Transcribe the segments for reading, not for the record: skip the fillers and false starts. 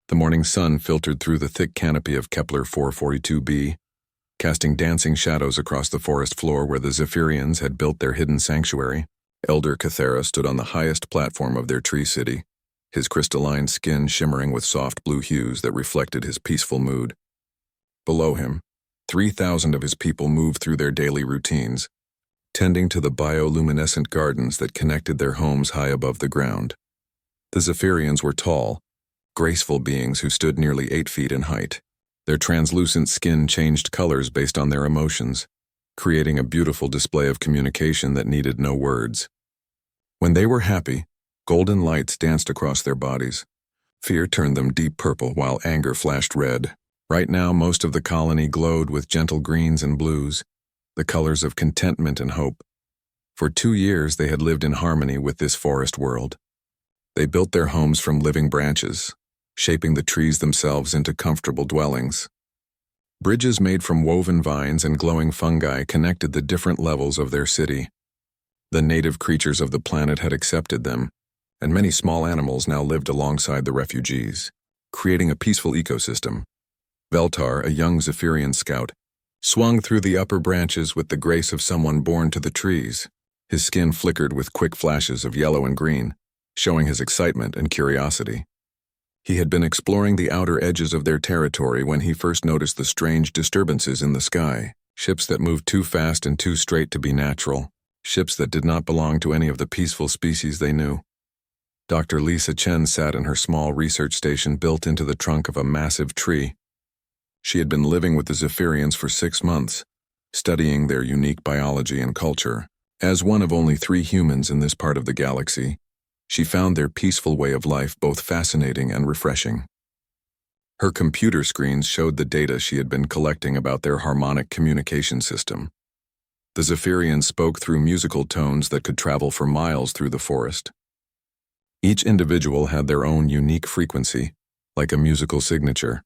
The morning sun filtered through the thick canopy of Kepler 442b, casting dancing shadows across the forest floor where the Zephyrians had built their hidden sanctuary. Elder Cathera stood on the highest platform of their tree city, his crystalline skin shimmering with soft blue hues that reflected his peaceful mood. Below him, 3,000 of his people moved through their daily routines, tending to the bioluminescent gardens that connected their homes high above the ground. The Zephyrians were tall, graceful beings who stood nearly 8 feet in height. Their translucent skin changed colors based on their emotions, creating a beautiful display of communication that needed no words. When they were happy, golden lights danced across their bodies. Fear turned them deep purple while anger flashed red. Right now, most of the colony glowed with gentle greens and blues, the colors of contentment and hope. For 2 years, they had lived in harmony with this forest world. They built their homes from living branches, shaping the trees themselves into comfortable dwellings. Bridges made from woven vines and glowing fungi connected the different levels of their city. The native creatures of the planet had accepted them, and many small animals now lived alongside the refugees, creating a peaceful ecosystem. Veltar, a young Zephyrian scout, swung through the upper branches with the grace of someone born to the trees. His skin flickered with quick flashes of yellow and green, showing his excitement and curiosity. He had been exploring the outer edges of their territory when he first noticed the strange disturbances in the sky, ships that moved too fast and too straight to be natural, ships that did not belong to any of the peaceful species they knew. Dr. Lisa Chen sat in her small research station built into the trunk of a massive tree. She had been living with the Zephyrians for 6 months, studying their unique biology and culture. As one of only 3 humans in this part of the galaxy, she found their peaceful way of life both fascinating and refreshing. Her computer screens showed the data she had been collecting about their harmonic communication system. The Zephyrians spoke through musical tones that could travel for miles through the forest. Each individual had their own unique frequency, like a musical signature.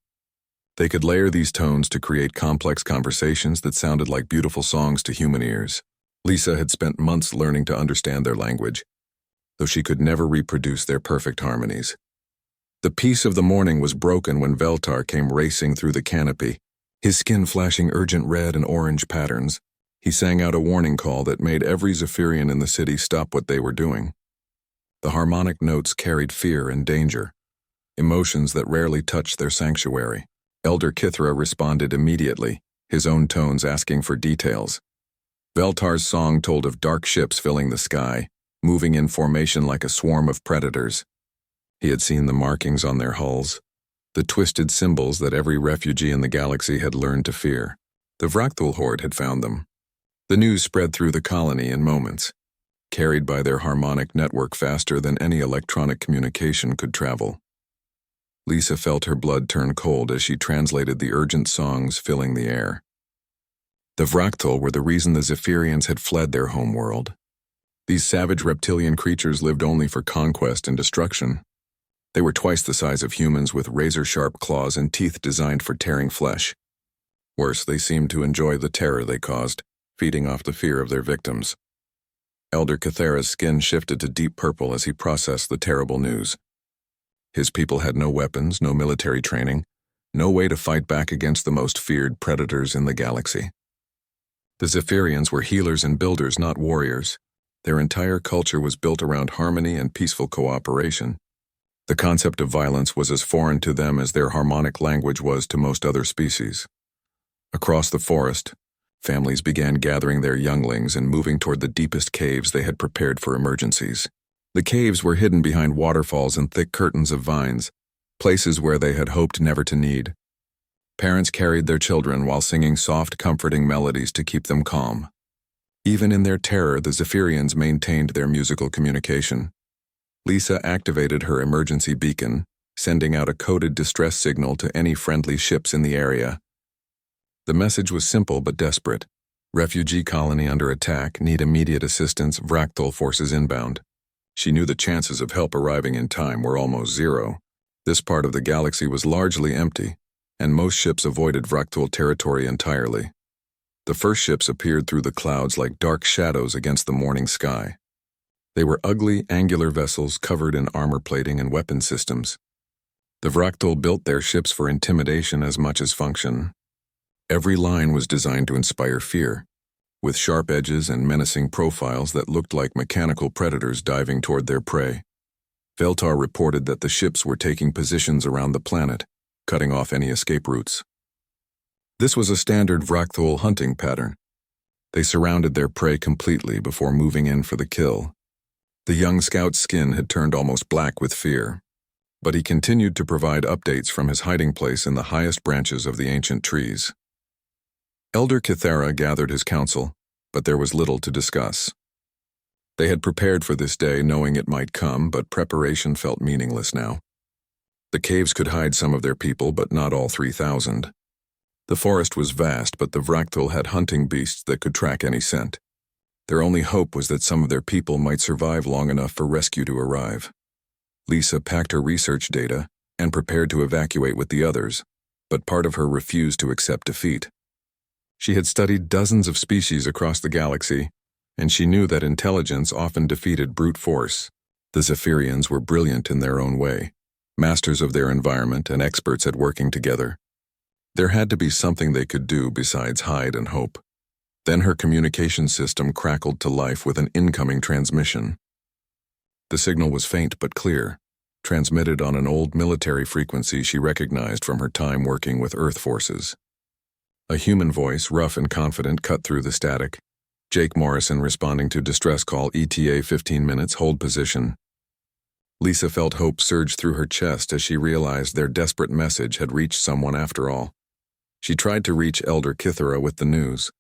They could layer these tones to create complex conversations that sounded like beautiful songs to human ears. Lisa had spent months learning to understand their language, though she could never reproduce their perfect harmonies. The peace of the morning was broken when Veltar came racing through the canopy, his skin flashing urgent red and orange patterns. He sang out a warning call that made every Zephyrian in the city stop what they were doing. The harmonic notes carried fear and danger, emotions that rarely touched their sanctuary. Elder Kithra responded immediately, his own tones asking for details. Veltar's song told of dark ships filling the sky, moving in formation like a swarm of predators. He had seen the markings on their hulls, the twisted symbols that every refugee in the galaxy had learned to fear. The Vrathul horde had found them. The news spread through the colony in moments, carried by their harmonic network faster than any electronic communication could travel. Lisa felt her blood turn cold as she translated the urgent songs filling the air. The Vrathul were the reason the Zephyrians had fled their homeworld. These savage reptilian creatures lived only for conquest and destruction. They were twice the size of humans with razor-sharp claws and teeth designed for tearing flesh. Worse, they seemed to enjoy the terror they caused, feeding off the fear of their victims. Elder Cathera's skin shifted to deep purple as he processed the terrible news. His people had no weapons, no military training, no way to fight back against the most feared predators in the galaxy. The Zephyrians were healers and builders, not warriors. Their entire culture was built around harmony and peaceful cooperation. The concept of violence was as foreign to them as their harmonic language was to most other species. Across the forest, families began gathering their younglings and moving toward the deepest caves they had prepared for emergencies. The caves were hidden behind waterfalls and thick curtains of vines, places where they had hoped never to need. Parents carried their children while singing soft, comforting melodies to keep them calm. Even in their terror, the Zephyrians maintained their musical communication. Lisa activated her emergency beacon, sending out a coded distress signal to any friendly ships in the area. The message was simple but desperate. Refugee colony under attack, need immediate assistance, Vrathul forces inbound. She knew the chances of help arriving in time were almost zero. This part of the galaxy was largely empty, and most ships avoided Vrathul territory entirely. The first ships appeared through the clouds like dark shadows against the morning sky. They were ugly, angular vessels covered in armor plating and weapon systems. The Vrathul built their ships for intimidation as much as function. Every line was designed to inspire fear, with sharp edges and menacing profiles that looked like mechanical predators diving toward their prey. Veltar reported that the ships were taking positions around the planet, cutting off any escape routes. This was a standard Vrathul hunting pattern. They surrounded their prey completely before moving in for the kill. The young scout's skin had turned almost black with fear, but he continued to provide updates from his hiding place in the highest branches of the ancient trees. Elder Kithara gathered his council, but there was little to discuss. They had prepared for this day knowing it might come, but preparation felt meaningless now. The caves could hide some of their people, but not all 3,000. The forest was vast, but the Vrathul had hunting beasts that could track any scent. Their only hope was that some of their people might survive long enough for rescue to arrive. Lisa packed her research data and prepared to evacuate with the others, but part of her refused to accept defeat. She had studied dozens of species across the galaxy, and she knew that intelligence often defeated brute force. The Zephyrians were brilliant in their own way, masters of their environment and experts at working together. There had to be something they could do besides hide and hope. Then her communication system crackled to life with an incoming transmission. The signal was faint but clear, transmitted on an old military frequency she recognized from her time working with Earth forces. A human voice, rough and confident, cut through the static. Jake Morrison responding to distress call ETA 15 minutes, hold position. Lisa felt hope surge through her chest as she realized their desperate message had reached someone after all. She tried to reach Elder Kithara with the news,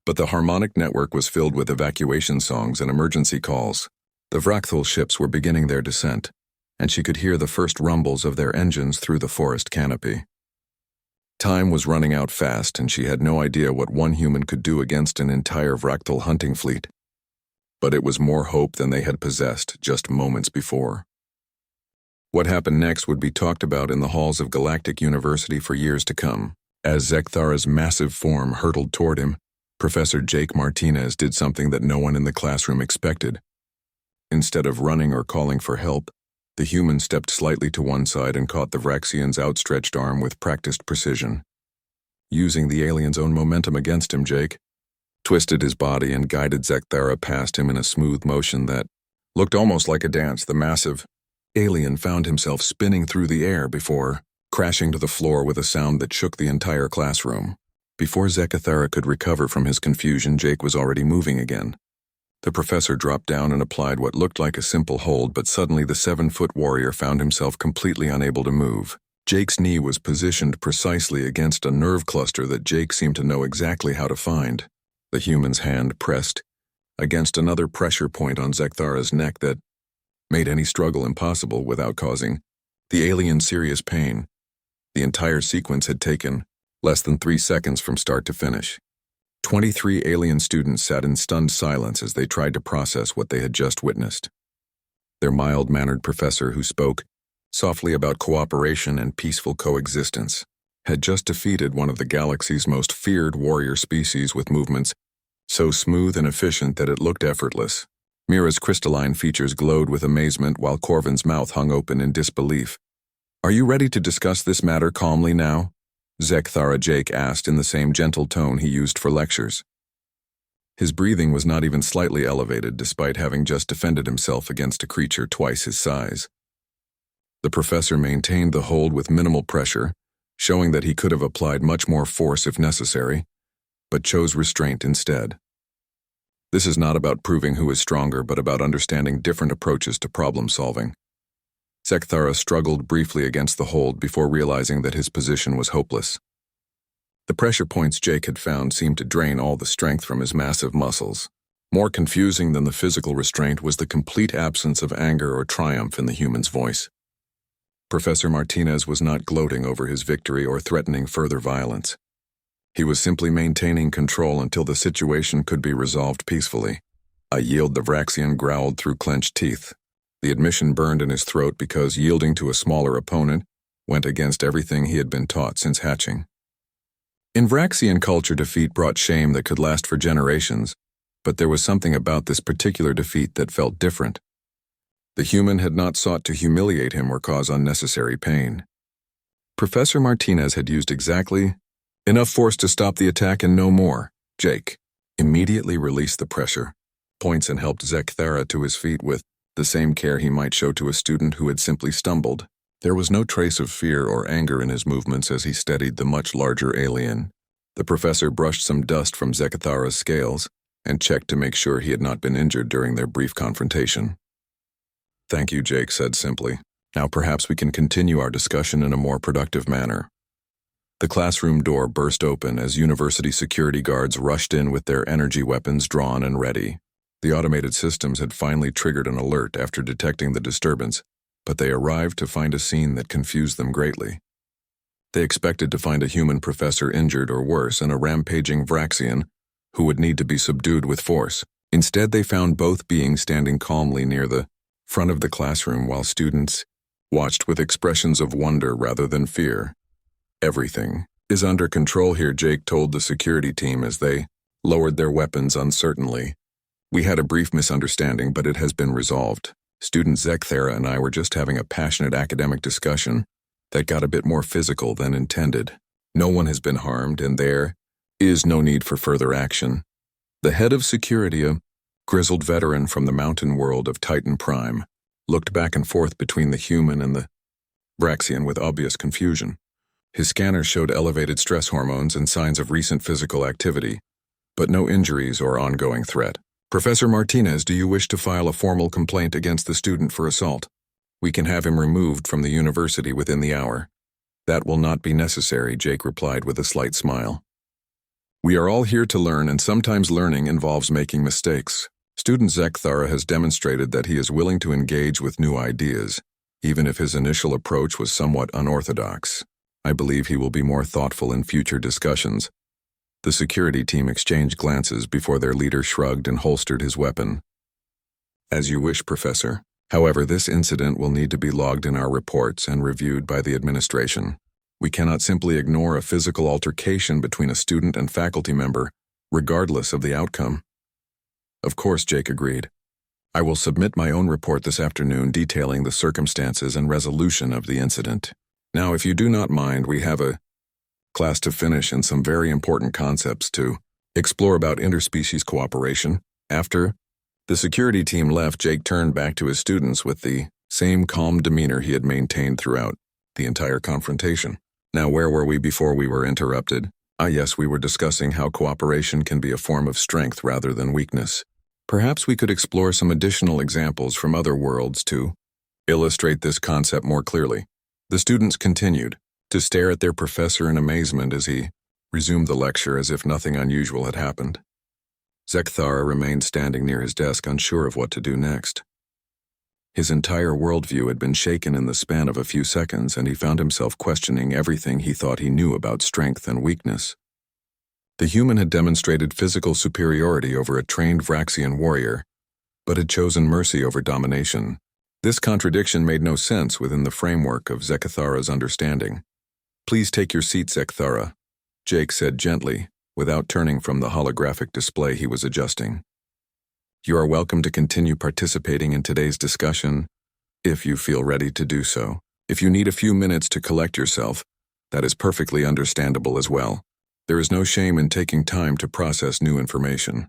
but the harmonic network was filled with evacuation songs and emergency calls. The Vrathul ships were beginning their descent, and she could hear the first rumbles of their engines through the forest canopy. Time was running out fast, and she had no idea what one human could do against an entire Vrathul hunting fleet. But it was more hope than they had possessed just moments before. What happened next would be talked about in the halls of Galactic University for years to come. As Zekthara's massive form hurtled toward him, Professor Jake Martinez did something that no one in the classroom expected. Instead of running or calling for help, the human stepped slightly to one side and caught the Vraxian's outstretched arm with practiced precision. Using the alien's own momentum against him, Jake twisted his body and guided Zekthara past him in a smooth motion that looked almost like a dance. The massive alien found himself spinning through the air before crashing to the floor with a sound that shook the entire classroom. Before Zekthara could recover from his confusion, Jake was already moving again. The professor dropped down and applied what looked like a simple hold, but suddenly the 7-foot warrior found himself completely unable to move. Jake's knee was positioned precisely against a nerve cluster that Jake seemed to know exactly how to find. The human's hand pressed against another pressure point on Zekthara's neck that made any struggle impossible without causing the alien serious pain. The entire sequence had taken less than 3 seconds from start to finish. 23 alien students sat in stunned silence as they tried to process what they had just witnessed. Their mild-mannered professor, who spoke softly about cooperation and peaceful coexistence, had just defeated one of the galaxy's most feared warrior species with movements so smooth and efficient that it looked effortless. Mira's crystalline features glowed with amazement while Corvin's mouth hung open in disbelief. "Are you ready to discuss this matter calmly now?" Zekthara Jake asked in the same gentle tone he used for lectures. His breathing was not even slightly elevated despite having just defended himself against a creature twice his size. The professor maintained the hold with minimal pressure, showing that he could have applied much more force if necessary, but chose restraint instead. This is not about proving who is stronger, but about understanding different approaches to problem solving. Zekthara struggled briefly against the hold before realizing that his position was hopeless. The pressure points Jake had found seemed to drain all the strength from his massive muscles. More confusing than the physical restraint was the complete absence of anger or triumph in the human's voice. Professor Martinez was not gloating over his victory or threatening further violence. He was simply maintaining control until the situation could be resolved peacefully. "I yield," the Vraxian growled through clenched teeth. The admission burned in his throat because yielding to a smaller opponent went against everything he had been taught since hatching. In Vraxian culture, defeat brought shame that could last for generations, but there was something about this particular defeat that felt different. The human had not sought to humiliate him or cause unnecessary pain. Professor Martinez had used exactly enough force to stop the attack and no more. Jake immediately released the pressure points and helped Zekthara to his feet with the same care he might show to a student who had simply stumbled. There was no trace of fear or anger in his movements as he steadied the much larger alien. The professor brushed some dust from Zekthara's scales and checked to make sure he had not been injured during their brief confrontation. "Thank you," Jake said simply. "Now perhaps we can continue our discussion in a more productive manner." The classroom door burst open as university security guards rushed in with their energy weapons drawn and ready. The automated systems had finally triggered an alert after detecting the disturbance, but they arrived to find a scene that confused them greatly. They expected to find a human professor injured or worse and a rampaging Vraxian who would need to be subdued with force. Instead, they found both beings standing calmly near the front of the classroom while students watched with expressions of wonder rather than fear. "Everything is under control here," Jake told the security team as they lowered their weapons uncertainly. "We had a brief misunderstanding, but it has been resolved. Student Zekthara and I were just having a passionate academic discussion that got a bit more physical than intended. No one has been harmed, and there is no need for further action." The head of security, a grizzled veteran from the mountain world of Titan Prime, looked back and forth between the human and the Vraxian with obvious confusion. His scanner showed elevated stress hormones and signs of recent physical activity, but no injuries or ongoing threat. "Professor Martinez, do you wish to file a formal complaint against the student for assault? We can have him removed from the university within the hour." "That will not be necessary," Jake replied with a slight smile. "We are all here to learn, and sometimes learning involves making mistakes. Student Zekthara has demonstrated that he is willing to engage with new ideas, even if his initial approach was somewhat unorthodox. I believe he will be more thoughtful in future discussions." The security team exchanged glances before their leader shrugged and holstered his weapon. "As you wish, Professor. However, this incident will need to be logged in our reports and reviewed by the administration. We cannot simply ignore a physical altercation between a student and faculty member, regardless of the outcome." "Of course," Jake agreed. "I will submit my own report this afternoon detailing the circumstances and resolution of the incident. Now, if you do not mind, we have a class to finish and some very important concepts to explore about interspecies cooperation." After the security team left, Jake turned back to his students with the same calm demeanor he had maintained throughout the entire confrontation. "Now, where were we before we were interrupted?" Yes, we were discussing how cooperation can be a form of strength rather than weakness. Perhaps we could explore some additional examples from other worlds to illustrate this concept more clearly." The students continued to stare at their professor in amazement as he resumed the lecture as if nothing unusual had happened. Zekthara remained standing near his desk, unsure of what to do next. His entire worldview had been shaken in the span of a few seconds, and he found himself questioning everything he thought he knew about strength and weakness. The human had demonstrated physical superiority over a trained Vraxian warrior, but had chosen mercy over domination. This contradiction made no sense within the framework of Zekthara's understanding. "Please take your seat, Zekthara," Jake said gently, without turning from the holographic display he was adjusting. "You are welcome to continue participating in today's discussion, if you feel ready to do so. If you need a few minutes to collect yourself, that is perfectly understandable as well. There is no shame in taking time to process new information."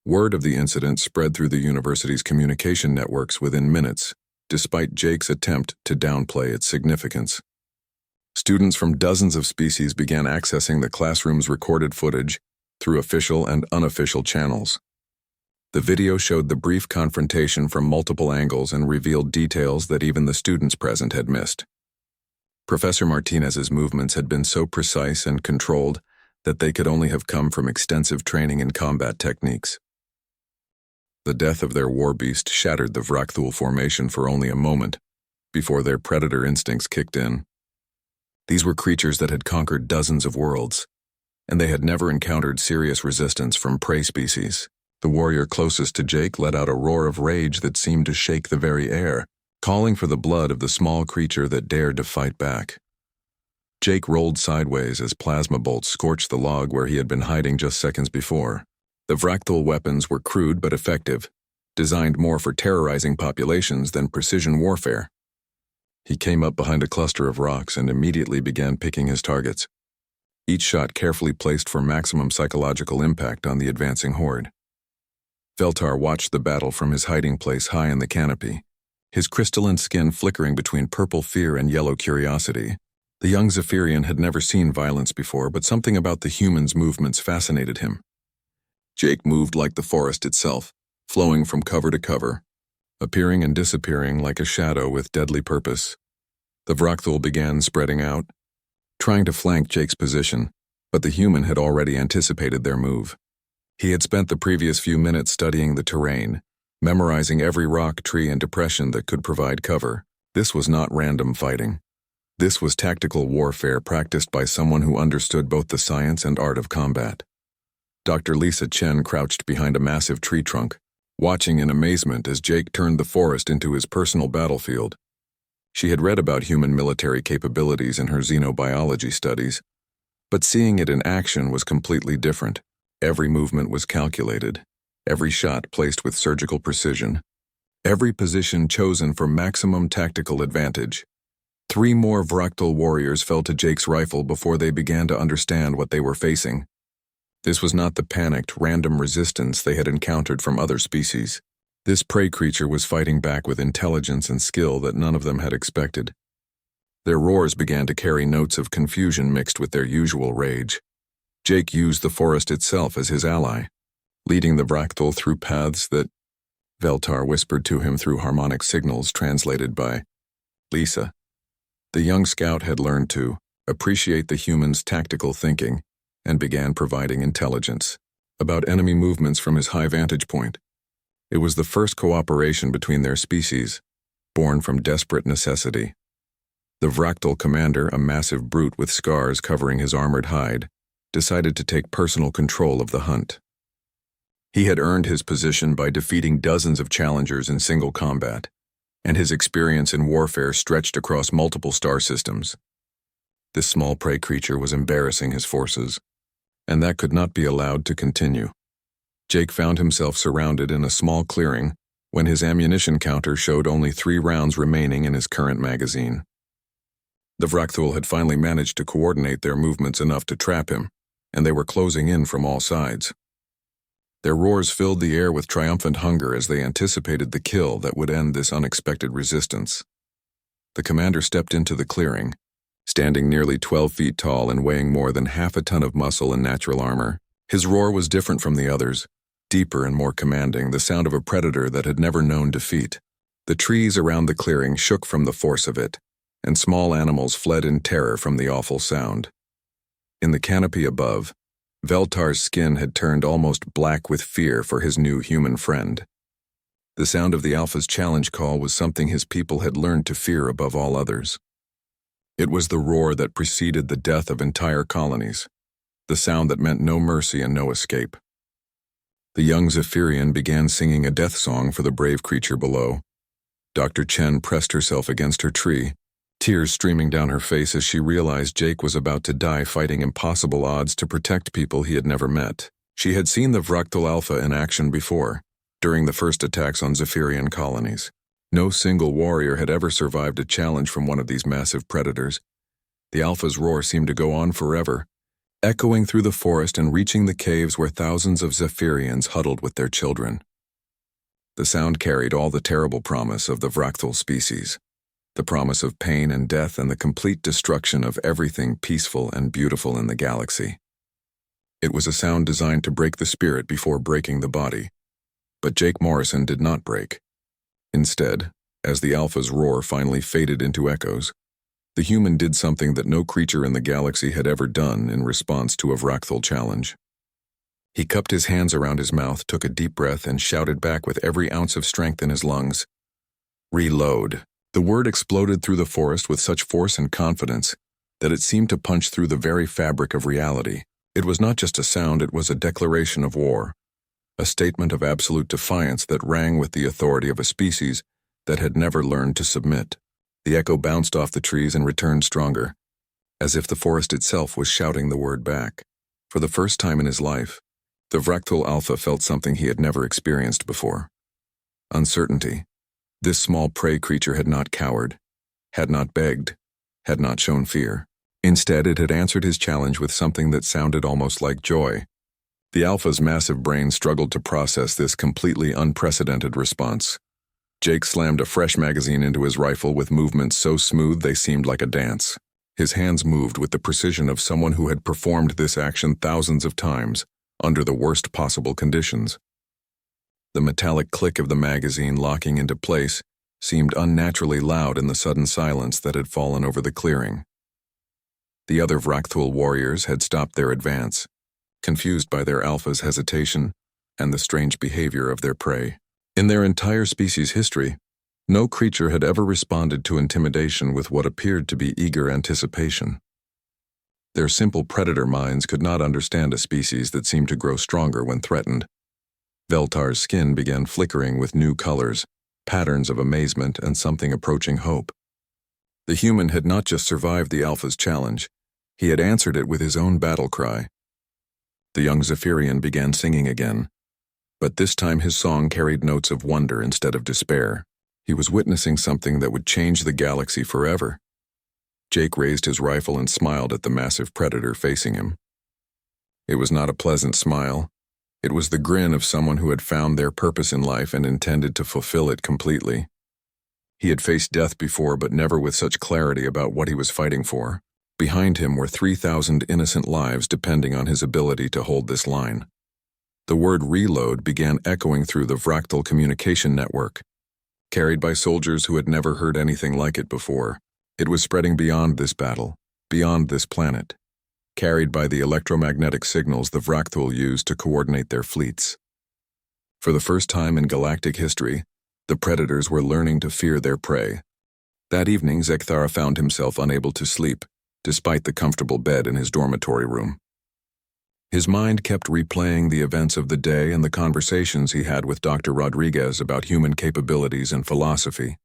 Word of the incident spread through the university's communication networks within minutes, despite Jake's attempt to downplay its significance. Students from dozens of species began accessing the classroom's recorded footage through official and unofficial channels. The video showed the brief confrontation from multiple angles and revealed details that even the students present had missed. Professor Martinez's movements had been so precise and controlled that they could only have come from extensive training in combat techniques. The death of their war beast shattered the Vrathul formation for only a moment, before their predator instincts kicked in. These were creatures that had conquered dozens of worlds, and they had never encountered serious resistance from prey species. The warrior closest to Jake let out a roar of rage that seemed to shake the very air, calling for the blood of the small creature that dared to fight back. Jake rolled sideways as plasma bolts scorched the log where he had been hiding just seconds before. The Vrathul weapons were crude but effective, designed more for terrorizing populations than precision warfare. He came up behind a cluster of rocks and immediately began picking his targets, each shot carefully placed for maximum psychological impact on the advancing horde. Veltar watched the battle from his hiding place high in the canopy, his crystalline skin flickering between purple fear and yellow curiosity. The young Zephyrian had never seen violence before, but something about the human's movements fascinated him. Jake moved like the forest itself, flowing from cover to cover, appearing and disappearing like a shadow with deadly purpose. The Vrathul began spreading out, trying to flank Jake's position, but the human had already anticipated their move. He had spent the previous few minutes studying the terrain, memorizing every rock, tree, and depression that could provide cover. This was not random fighting. This was tactical warfare practiced by someone who understood both the science and art of combat. Dr. Lisa Chen crouched behind a massive tree trunk, watching in amazement as Jake turned the forest into his personal battlefield. She had read about human military capabilities in her xenobiology studies, but seeing it in action was completely different. Every movement was calculated, every shot placed with surgical precision, every position chosen for maximum tactical advantage. 3 more Vrathul warriors fell to Jake's rifle before they began to understand what they were facing. This was not the panicked, random resistance they had encountered from other species. This prey creature was fighting back with intelligence and skill that none of them had expected. Their roars began to carry notes of confusion mixed with their usual rage. Jake used the forest itself as his ally, leading the Vrathul through paths that Veltar whispered to him through harmonic signals translated by Lisa. The young scout had learned to appreciate the human's tactical thinking and began providing intelligence about enemy movements from his high vantage point. It was the first cooperation between their species, born from desperate necessity. The Vrathul commander, a massive brute with scars covering his armored hide, decided to take personal control of the hunt. He had earned his position by defeating dozens of challengers in single combat, and his experience in warfare stretched across multiple star systems. This small prey creature was embarrassing his forces, and that could not be allowed to continue. Jake found himself surrounded in a small clearing when his ammunition counter showed only 3 rounds remaining in his current magazine. The Vrathul had finally managed to coordinate their movements enough to trap him, and they were closing in from all sides. Their roars filled the air with triumphant hunger as they anticipated the kill that would end this unexpected resistance. The commander stepped into the clearing, standing nearly 12 feet tall and weighing more than half a ton of muscle and natural armor. His roar was different from the others, deeper and more commanding, the sound of a predator that had never known defeat. The trees around the clearing shook from the force of it, and small animals fled in terror from the awful sound. In the canopy above, Veltar's skin had turned almost black with fear for his new human friend. The sound of the Alpha's challenge call was something his people had learned to fear above all others. It was the roar that preceded the death of entire colonies, the sound that meant no mercy and no escape. The young Zephyrian began singing a death song for the brave creature below. Dr. Chen pressed herself against her tree, tears streaming down her face as she realized Jake was about to die fighting impossible odds to protect people he had never met. She had seen the Vrathul Alpha in action before, during the first attacks on Zephyrian colonies. No single warrior had ever survived a challenge from one of these massive predators. The Alpha's roar seemed to go on forever, echoing through the forest and reaching the caves where thousands of Zephyrians huddled with their children. The sound carried all the terrible promise of the Vrathul species, the promise of pain and death and the complete destruction of everything peaceful and beautiful in the galaxy. It was a sound designed to break the spirit before breaking the body. But Jake Morrison did not break. Instead, as the Alpha's roar finally faded into echoes, the human did something that no creature in the galaxy had ever done in response to a Vrathul challenge. He cupped his hands around his mouth, took a deep breath, and shouted back with every ounce of strength in his lungs, "Reload." The word exploded through the forest with such force and confidence that it seemed to punch through the very fabric of reality. It was not just a sound, it was a declaration of war, a statement of absolute defiance that rang with the authority of a species that had never learned to submit. The echo bounced off the trees and returned stronger, as if the forest itself was shouting the word back. For the first time in his life, the Vrathul Alpha felt something he had never experienced before: uncertainty. This small prey creature had not cowered. had not begged, had not shown fear. Instead, it had answered his challenge with something that sounded almost like joy. The Alpha's massive brain struggled to process this completely unprecedented response. Jake slammed a fresh magazine into his rifle with movements so smooth they seemed like a dance. His hands moved with the precision of someone who had performed this action thousands of times, under the worst possible conditions. The metallic click of the magazine locking into place seemed unnaturally loud in the sudden silence that had fallen over the clearing. The other Vrathul warriors had stopped their advance, confused by their Alpha's hesitation and the strange behavior of their prey. In their entire species' history, no creature had ever responded to intimidation with what appeared to be eager anticipation. Their simple predator minds could not understand a species that seemed to grow stronger when threatened. Veltar's skin began flickering with new colors, patterns of amazement and something approaching hope. The human had not just survived the Alpha's challenge, he had answered it with his own battle cry. The young Zephyrian began singing again, but this time his song carried notes of wonder instead of despair. He was witnessing something that would change the galaxy forever. Jake raised his rifle and smiled at the massive predator facing him. It was not a pleasant smile. It was the grin of someone who had found their purpose in life and intended to fulfill it completely. He had faced death before, but never with such clarity about what he was fighting for. Behind him were 3,000 innocent lives depending on his ability to hold this line. The word reload began echoing through the Vrathul communication network. Carried by soldiers who had never heard anything like it before, it was spreading beyond this battle, beyond this planet. Carried by the electromagnetic signals the Vrathul used to coordinate their fleets. For the first time in galactic history, the predators were learning to fear their prey. That evening, Zekthara found himself unable to sleep, despite the comfortable bed in his dormitory room. His mind kept replaying the events of the day and the conversations he had with Dr. Rodriguez about human capabilities and philosophy.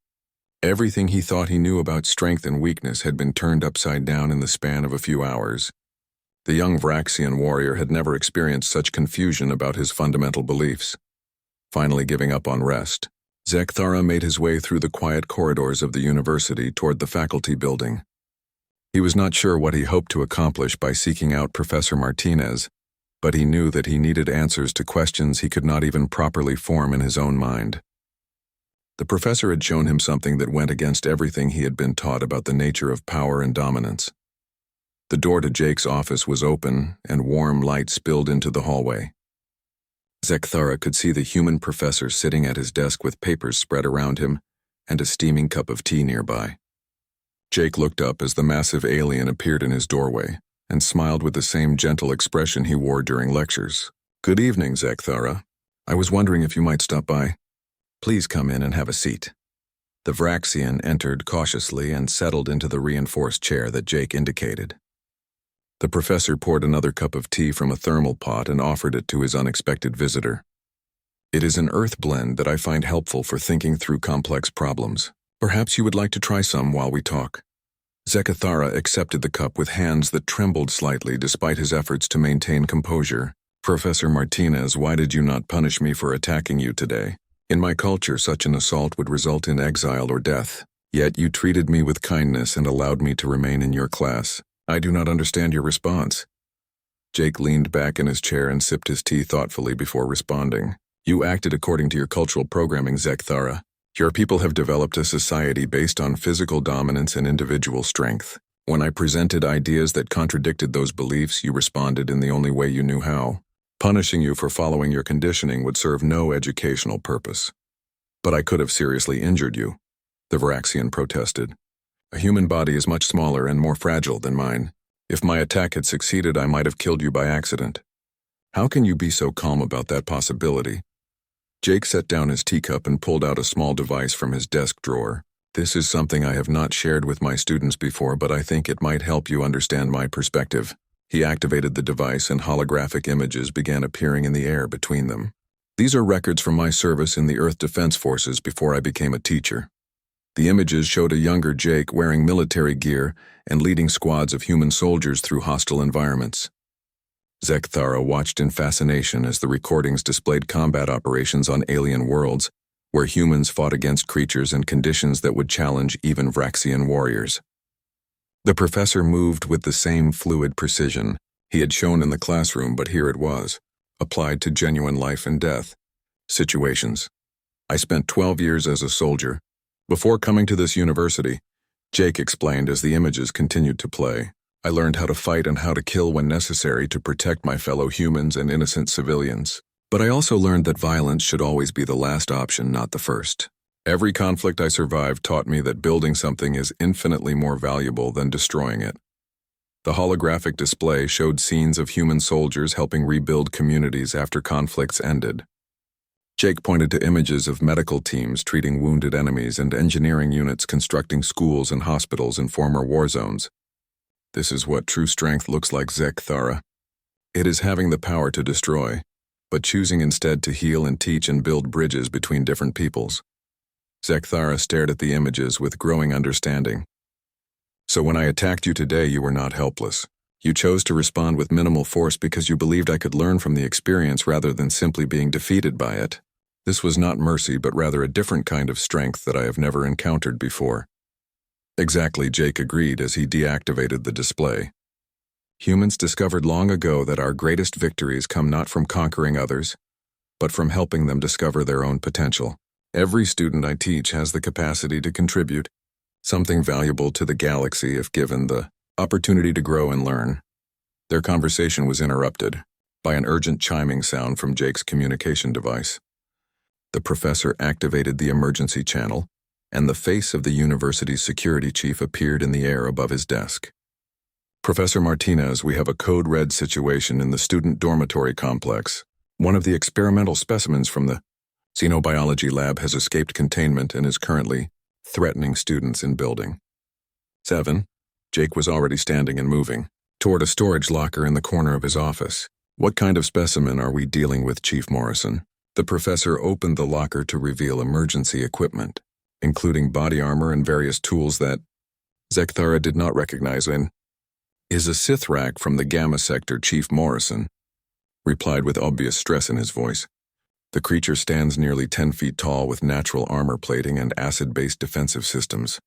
Everything he thought he knew about strength and weakness had been turned upside down in the span of a few hours. The young Vraxian warrior had never experienced such confusion about his fundamental beliefs. Finally giving up on rest, Zekthara made his way through the quiet corridors of the university toward the faculty building. He was not sure what he hoped to accomplish by seeking out Professor Martinez, but he knew that he needed answers to questions he could not even properly form in his own mind. The professor had shown him something that went against everything he had been taught about the nature of power and dominance. The door to Jake's office was open, and warm light spilled into the hallway. Zekthara could see the human professor sitting at his desk with papers spread around him and a steaming cup of tea nearby. Jake looked up as the massive alien appeared in his doorway and smiled with the same gentle expression he wore during lectures. "Good evening, Zekthara. I was wondering if you might stop by. Please come in and have a seat." The Vraxian entered cautiously and settled into the reinforced chair that Jake indicated. The professor poured another cup of tea from a thermal pot and offered it to his unexpected visitor. "It is an earth blend that I find helpful for thinking through complex problems. Perhaps you would like to try some while we talk." Zekthara accepted the cup with hands that trembled slightly despite his efforts to maintain composure. "Professor Martinez, why did you not punish me for attacking you today? In my culture, such an assault would result in exile or death. Yet you treated me with kindness and allowed me to remain in your class. I do not understand your response." Jake leaned back in his chair and sipped his tea thoughtfully before responding. "You acted according to your cultural programming, Zekthara. Your people have developed a society based on physical dominance and individual strength. When I presented ideas that contradicted those beliefs, you responded in the only way you knew how. Punishing you for following your conditioning would serve no educational purpose. But I could have seriously injured you," the Vraxian protested. "A human body is much smaller and more fragile than mine. If my attack had succeeded, I might have killed you by accident. How can you be so calm about that possibility?" Jake set down his teacup and pulled out a small device from his desk drawer. "This is something I have not shared with my students before, but I think it might help you understand my perspective." He activated the device and holographic images began appearing in the air between them. "These are records from my service in the Earth Defense Forces before I became a teacher." The images showed a younger Jake wearing military gear and leading squads of human soldiers through hostile environments. Zekthara watched in fascination as the recordings displayed combat operations on alien worlds, where humans fought against creatures and conditions that would challenge even Vraxian warriors. The professor moved with the same fluid precision he had shown in the classroom, but here it was, applied to genuine life and death situations. I spent 12 years as a soldier. Before coming to this university, Jake explained as the images continued to play. I learned how to fight and how to kill when necessary to protect my fellow humans and innocent civilians. But I also learned that violence should always be the last option, not the first. Every conflict I survived taught me that building something is infinitely more valuable than destroying it. The holographic display showed scenes of human soldiers helping rebuild communities after conflicts ended. Jake pointed to images of medical teams treating wounded enemies and engineering units constructing schools and hospitals in former war zones. This is what true strength looks like, Zekthara. It is having the power to destroy, but choosing instead to heal and teach and build bridges between different peoples. Zekthara stared at the images with growing understanding. So when I attacked you today, you were not helpless. You chose to respond with minimal force because you believed I could learn from the experience rather than simply being defeated by it. This was not mercy, but rather a different kind of strength that I have never encountered before. Exactly, Jake agreed as he deactivated the display. Humans discovered long ago that our greatest victories come not from conquering others, but from helping them discover their own potential. Every student I teach has the capacity to contribute something valuable to the galaxy if given the opportunity to grow and learn. Their conversation was interrupted by an urgent chiming sound from Jake's communication device. The professor activated the emergency channel, and the face of the university's security chief appeared in the air above his desk. Professor Martinez, we have a code red situation in the student dormitory complex. One of the experimental specimens from the xenobiology lab has escaped containment and is currently threatening students in building 7. Jake was already standing and moving toward a storage locker in the corner of his office. What kind of specimen are we dealing with, Chief Morrison? The professor opened the locker to reveal emergency equipment, including body armor and various tools that Zekthara did not recognize. Is a Sith rack from the Gamma Sector, Chief Morrison replied with obvious stress in his voice. The creature stands nearly 10 feet tall with natural armor plating and acid-based defensive systems.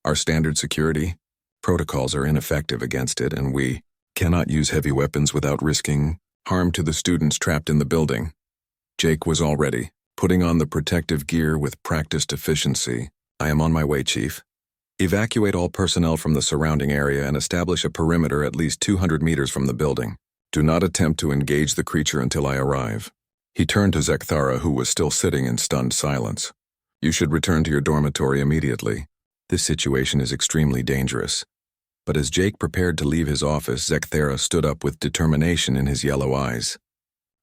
Our standard security protocols are ineffective against it, and we cannot use heavy weapons without risking harm to the students trapped in the building. Jake was already putting on the protective gear with practiced efficiency. I am on my way, Chief. Evacuate all personnel from the surrounding area and establish a perimeter at least 200 meters from the building. Do not attempt to engage the creature until I arrive. He turned to Zekthara, who was still sitting in stunned silence. You should return to your dormitory immediately. This situation is extremely dangerous. But as Jake prepared to leave his office, Zekthara stood up with determination in his yellow eyes.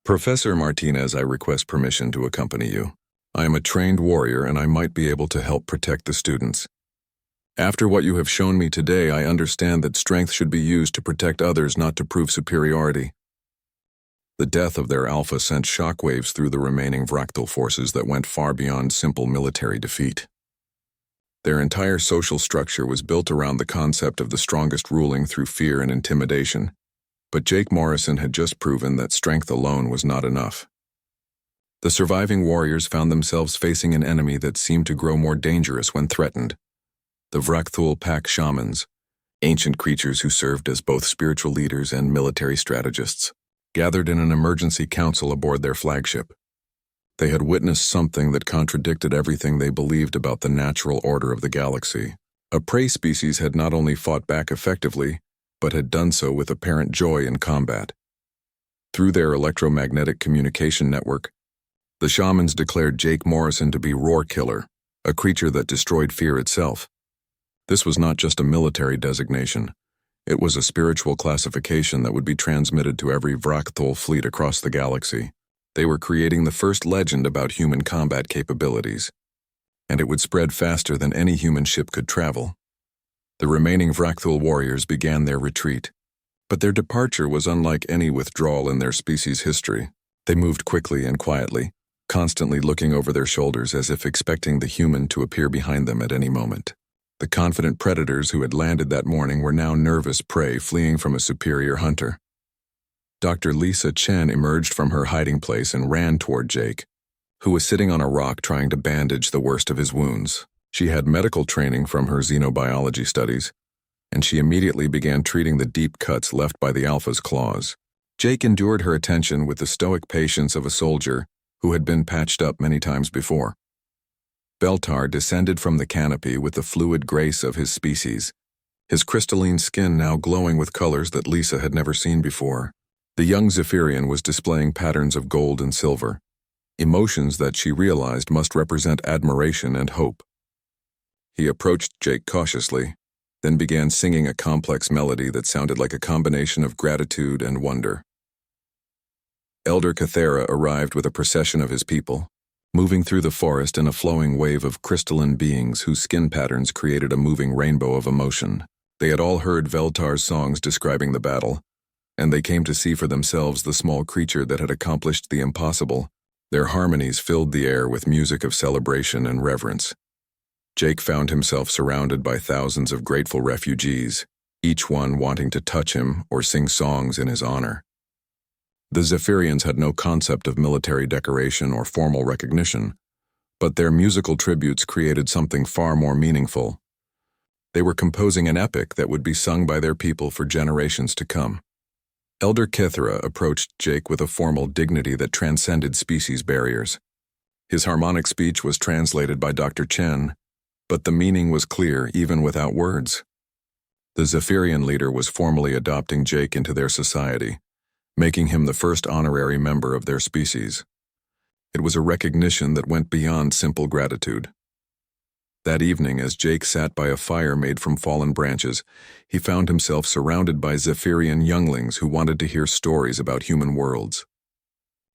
Professor Martinez, I request permission to accompany you. I am a trained warrior and I might be able to help protect the students. After what you have shown me today, I understand that strength should be used to protect others, not to prove superiority. The death of their alpha sent shockwaves through the remaining Vrathul forces that went far beyond simple military defeat. Their entire social structure was built around the concept of the strongest ruling through fear and intimidation. But Jake Morrison had just proven that strength alone was not enough. The surviving warriors found themselves facing an enemy that seemed to grow more dangerous when threatened. The Vrathul pack shamans, ancient creatures who served as both spiritual leaders and military strategists, gathered in an emergency council aboard their flagship. They had witnessed something that contradicted everything they believed about the natural order of the galaxy. A prey species had not only fought back effectively, but had done so with apparent joy in combat. Through their electromagnetic communication network, the shamans declared Jake Morrison to be Roar Killer, a creature that destroyed fear itself. This was not just a military designation. It was a spiritual classification that would be transmitted to every Vrathul fleet across the galaxy. They were creating the first legend about human combat capabilities, and it would spread faster than any human ship could travel. The remaining Vrathul warriors began their retreat, but their departure was unlike any withdrawal in their species' history. They moved quickly and quietly, constantly looking over their shoulders as if expecting the human to appear behind them at any moment. The confident predators who had landed that morning were now nervous prey fleeing from a superior hunter. Dr. Lisa Chen emerged from her hiding place and ran toward Jake, who was sitting on a rock trying to bandage the worst of his wounds. She had medical training from her xenobiology studies, and she immediately began treating the deep cuts left by the Alpha's claws. Jake endured her attention with the stoic patience of a soldier who had been patched up many times before. Beltar descended from the canopy with the fluid grace of his species, his crystalline skin now glowing with colors that Lisa had never seen before. The young Zephyrian was displaying patterns of gold and silver, emotions that she realized must represent admiration and hope. He approached Jake cautiously, then began singing a complex melody that sounded like a combination of gratitude and wonder. Elder Cathera arrived with a procession of his people, moving through the forest in a flowing wave of crystalline beings whose skin patterns created a moving rainbow of emotion. They had all heard Veltar's songs describing the battle, and they came to see for themselves the small creature that had accomplished the impossible. Their harmonies filled the air with music of celebration and reverence. Jake found himself surrounded by thousands of grateful refugees, each one wanting to touch him or sing songs in his honor. The Zephyrians had no concept of military decoration or formal recognition, but their musical tributes created something far more meaningful. They were composing an epic that would be sung by their people for generations to come. Elder Kithera approached Jake with a formal dignity that transcended species barriers. His harmonic speech was translated by Dr. Chen, but the meaning was clear even without words. The Zephyrian leader was formally adopting Jake into their society, making him the first honorary member of their species. It was a recognition that went beyond simple gratitude. That evening, as Jake sat by a fire made from fallen branches, he found himself surrounded by Zephyrian younglings who wanted to hear stories about human worlds.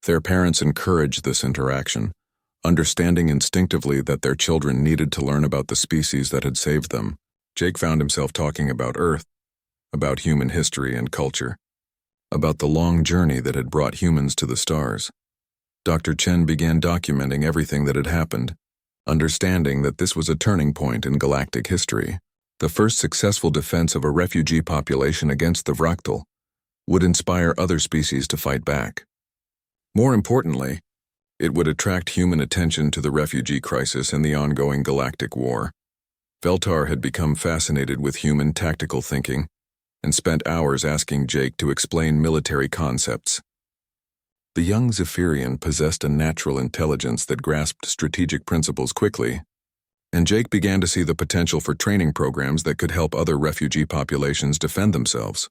Their parents encouraged this interaction, understanding instinctively that their children needed to learn about the species that had saved them. Jake found himself talking about Earth, about human history and culture, about the long journey that had brought humans to the stars. Dr. Chen began documenting everything that had happened, understanding that this was a turning point in galactic history. The first successful defense of a refugee population against the Vrathul would inspire other species to fight back. More importantly, it would attract human attention to the refugee crisis and the ongoing galactic war. Veltar had become fascinated with human tactical thinking and spent hours asking Jake to explain military concepts. The young Zephyrian possessed a natural intelligence that grasped strategic principles quickly, and Jake began to see the potential for training programs that could help other refugee populations defend themselves.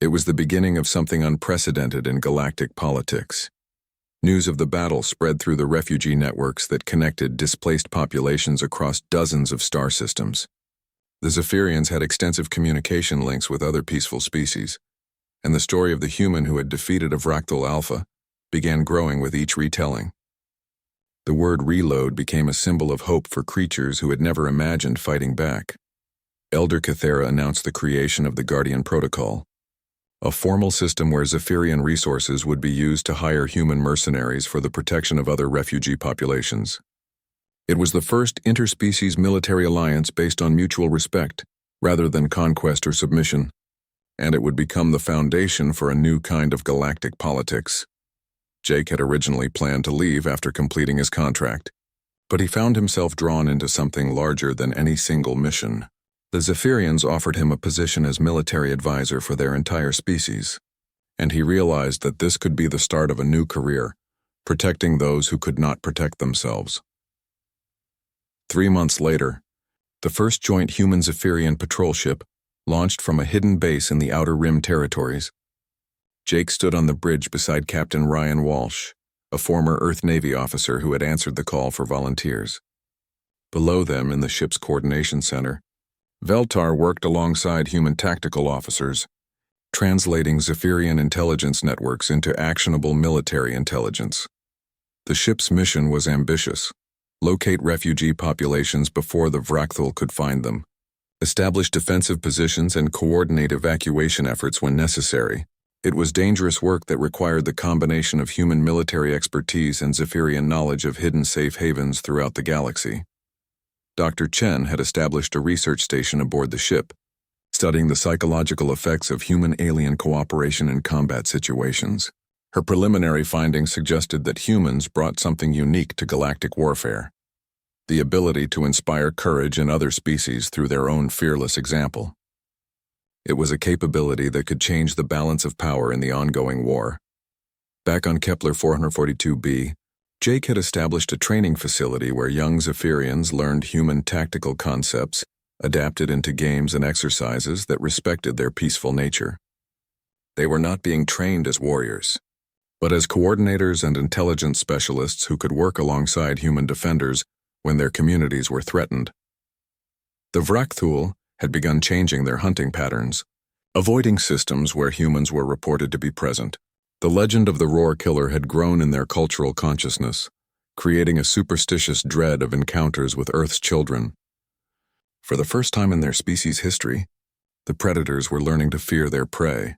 It was the beginning of something unprecedented in galactic politics. News of the battle spread through the refugee networks that connected displaced populations across dozens of star systems. The Zephyrians had extensive communication links with other peaceful species, and the story of the human who had defeated a Vrathul Alpha began growing with each retelling. The word reload became a symbol of hope for creatures who had never imagined fighting back. Elder Cathera announced the creation of the Guardian Protocol, a formal system where Zephyrian resources would be used to hire human mercenaries for the protection of other refugee populations. It was the first interspecies military alliance based on mutual respect, rather than conquest or submission, and it would become the foundation for a new kind of galactic politics. Jake had originally planned to leave after completing his contract, but he found himself drawn into something larger than any single mission. The Zephyrians offered him a position as military advisor for their entire species, and he realized that this could be the start of a new career, protecting those who could not protect themselves. 3 months later, the first joint human Zephyrian patrol ship launched from a hidden base in the Outer Rim territories. Jake stood on the bridge beside Captain Ryan Walsh, a former Earth Navy officer who had answered the call for volunteers. Below them, in the ship's coordination center, Veltar worked alongside human tactical officers, translating Zephyrian intelligence networks into actionable military intelligence. The ship's mission was ambitious: locate refugee populations before the Vrathul could find them, establish defensive positions, and coordinate evacuation efforts when necessary. It was dangerous work that required the combination of human military expertise and Zephyrian knowledge of hidden safe havens throughout the galaxy. Dr. Chen had established a research station aboard the ship, studying the psychological effects of human-alien cooperation in combat situations. Her preliminary findings suggested that humans brought something unique to galactic warfare: the ability to inspire courage in other species through their own fearless example. It was a capability that could change the balance of power in the ongoing war. Back on Kepler 442b, Jake had established a training facility where young Zephyrians learned human tactical concepts, adapted into games and exercises that respected their peaceful nature. They were not being trained as warriors, but as coordinators and intelligence specialists who could work alongside human defenders when their communities were threatened. The Vrathul had begun changing their hunting patterns, avoiding systems where humans were reported to be present. The legend of the Roar Killer had grown in their cultural consciousness, creating a superstitious dread of encounters with Earth's children. For the first time in their species' history, the predators were learning to fear their prey.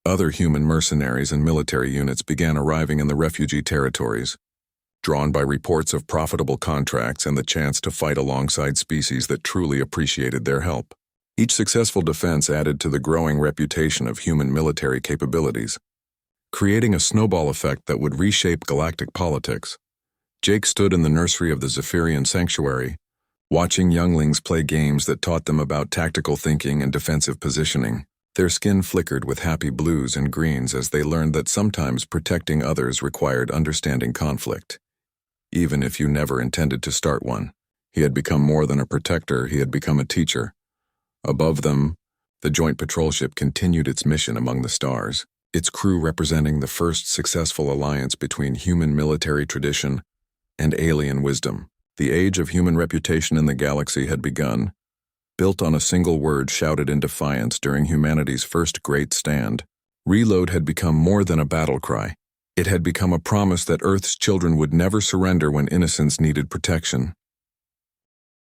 Other human mercenaries and military units began arriving in the refugee territories, drawn by reports of profitable contracts and the chance to fight alongside species that truly appreciated their help. Each successful defense added to the growing reputation of human military capabilities, creating a snowball effect that would reshape galactic politics. Jake stood in the nursery of the Zephyrian sanctuary, watching younglings play games that taught them about tactical thinking and defensive positioning. Their skin flickered with happy blues and greens as they learned that sometimes protecting others required understanding conflict, even if you never intended to start one. He had become more than a protector, he had become a teacher. Above them, the joint patrol ship continued its mission among the stars, its crew representing the first successful alliance between human military tradition and alien wisdom. The age of human reputation in the galaxy had begun, built on a single word shouted in defiance during humanity's first great stand. Reload had become more than a battle cry. It had become a promise that Earth's children would never surrender when innocence needed protection.